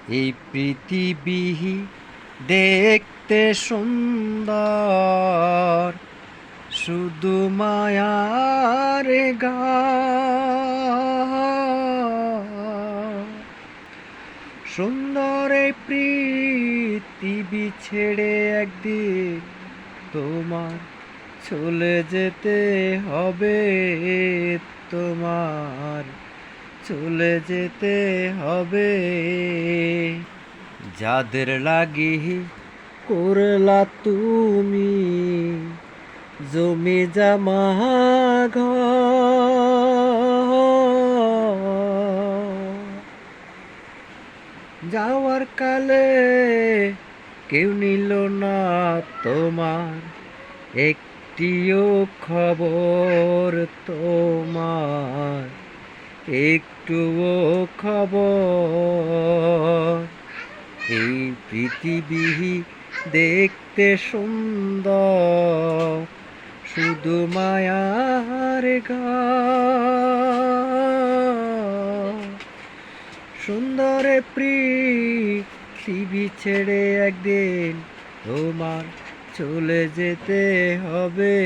এই পৃথিবী দেখতে সুন্দর, শুধু মায়ার গান। সুন্দর এই পৃথিবী ছেড়ে একদিন তোমার চলে যেতে হবে, তোমার চলে যেতে হবে। যাদের লাগি করলা তুমি জমি জমা ঘর, যাওয়ার কালে কেউ নিল না তোমার একটিও খবর, তোমার একটুও খবর। এই পৃথিবী দেখতে সুন্দর, শুধু মায়ার গান। সুন্দর পৃথিবী ছেড়ে একদিন তোমার চলে যেতে হবে।